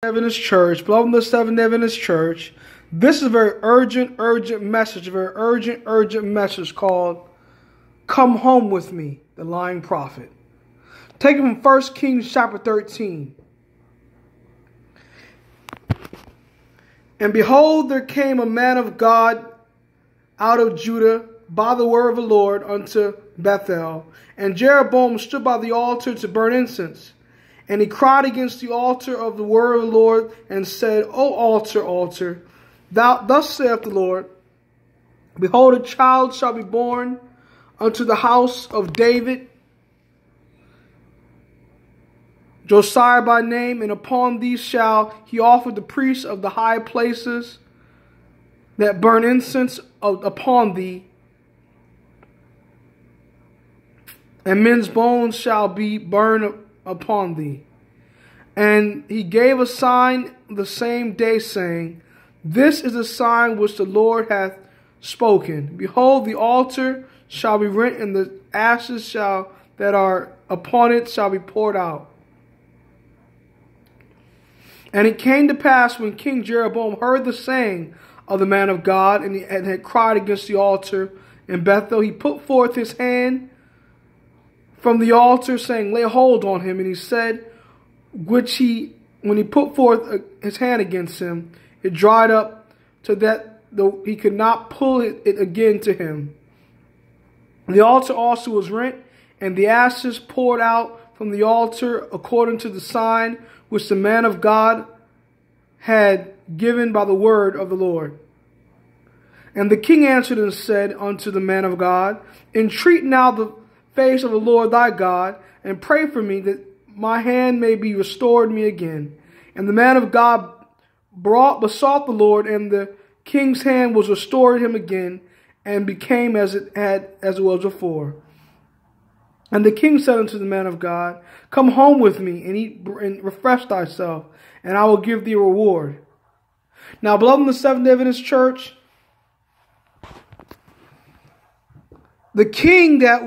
Adventist Church, beloved of the Seventh Adventist Church, this is a very urgent message, a very urgent message called Come Home With Me, the Lying Prophet. Taken from 1 Kings chapter 13. And behold, there came a man of God out of Judah by the word of the Lord unto Bethel. And Jeroboam stood by the altar to burn incense. And he cried against the altar of the word of the Lord and said, O altar, altar, thus saith the Lord, behold, a child shall be born unto the house of David, Josiah by name, and upon these shall he offer the priests of the high places that burn incense upon thee, and men's bones shall be burned upon thee. And he gave a sign the same day, saying, This is a sign which the Lord hath spoken. Behold, the altar shall be rent, and the ashes that are upon it shall be poured out. And it came to pass, when King Jeroboam heard the saying of the man of God, and had cried against the altar in Bethel, he put forth his hand from the altar, saying, Lay hold on him. And he said, when he put forth his hand against him, it dried up, so that though he could not pull it again to him. The altar also was rent, and the ashes poured out from the altar, according to the sign which the man of God had given by the word of the Lord. And the king answered and said unto the man of God, Entreat now the face of the Lord thy God, and pray for me, that my hand may be restored me again. And the man of God besought the Lord, and the king's hand was restored him again, and became as it was before. And the king said unto the man of God, Come home with me, and eat and refresh thyself, and I will give thee a reward. Now, beloved in the Seventh Adventist Church, the king that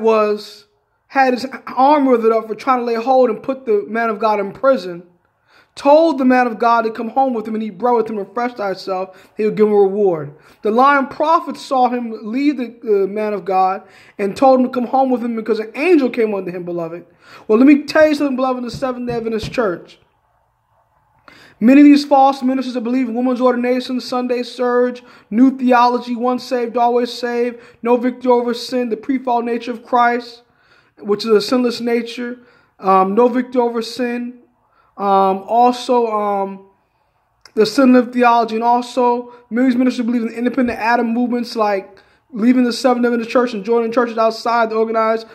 had his arm withered up for trying to lay hold and put the man of God in prison, told the man of God to come home with him and eat bread with him and refresh thyself. He would give him a reward. The lying prophet saw him leave the man of God and told him to come home with him because an angel came unto him, beloved. Well, let me tell you something, beloved, in the Seventh Adventist Church. Many of these false ministers that believe in women's ordination, Sunday surge, new theology, once saved, always saved, no victory over sin, the pre-fall nature of Christ, which is a sinless nature, no victory over sin, also the sin-lived theology, and also many of these ministers believe in independent Adam movements, like leaving the Seventh Adventist Church and joining churches outside the organized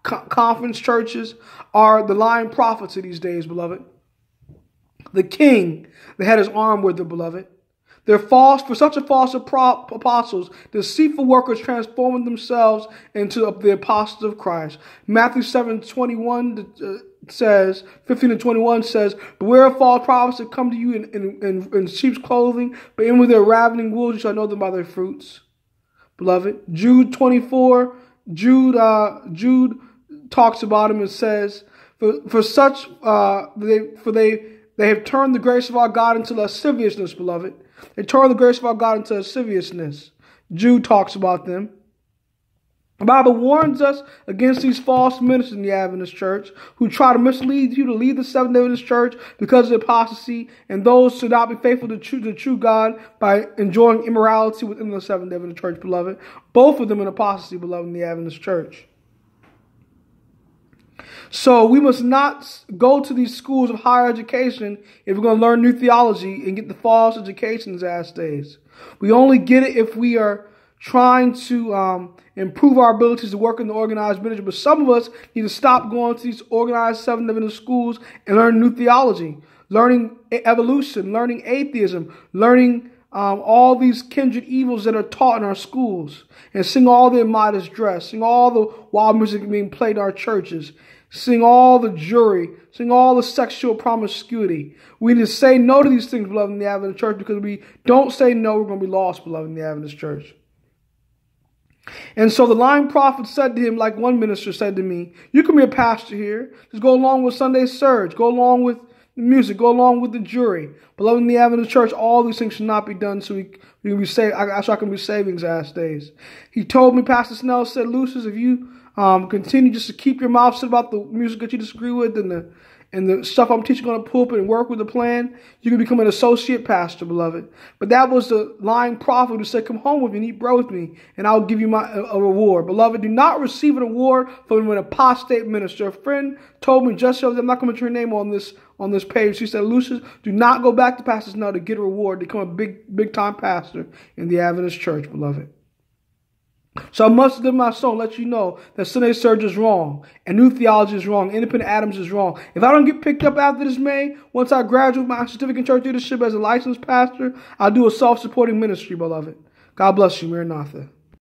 conference churches, are the lying prophets of these days, beloved. The king that had his arm withered, beloved. They're false, for such a false apostles, deceitful workers transforming themselves into the apostles of Christ. Matthew 7:21 says, 15 and 21 says, Beware of false prophets that come to you in sheep's clothing, but in with their ravening wolves you shall know them by their fruits. Beloved, Jude 24, Jude talks about him and says, They have turned the grace of our God into lasciviousness, beloved. They turned the grace of our God into lasciviousness. Jude talks about them. The Bible warns us against these false ministers in the Adventist Church who try to mislead you to leave the Seventh Adventist Church because of apostasy, and those to not be faithful to the true God by enjoying immorality within the Seventh Adventist Church, beloved. Both of them in apostasy, beloved, in the Adventist Church. So we must not go to these schools of higher education if we're going to learn new theology and get the false education in these last days. We only get it if we are trying to improve our abilities to work in the organized ministry. But some of us need to stop going to these organized Seventh Adventist schools and learn new theology, learning evolution, learning atheism, learning all these kindred evils that are taught in our schools, and sing all the immodest dress, sing all the wild music being played in our churches, sing all the jury, sing all the sexual promiscuity. We need to say no to these things, beloved, in the Adventist Church, because if we don't say no, we're going to be lost, beloved, in the Adventist Church. And so the lying prophet said to him, like one minister said to me, you can be a pastor here. Just go along with Sunday surge. Go along with the music, go along with the jury. Beloved, in the Adventist church, all these things should not be done so we can be saved. So I can be saved in these last days. He told me, Pastor Snell said, Lucius, if you continue just to keep your mouth shut about the music that you disagree with and the stuff I'm teaching on the pulpit and work with the plan, you can become an associate pastor, beloved. But that was the lying prophet who said, come home with me and eat bread with me, and I'll give you a reward. Beloved, do not receive an award from an apostate minister. A friend told me just so, I'm not going to mention her name on this page. She said, Lucius, do not go back to Pastor Snell to get a reward, to become a big time pastor in the Adventist church, beloved. So I must live my soul and let you know that Sunday Surge is wrong, and New Theology is wrong, Independent Adams is wrong. If I don't get picked up after this May, once I graduate my certificate in church leadership as a licensed pastor, I'll do a self-supporting ministry, beloved. God bless you, Maranatha.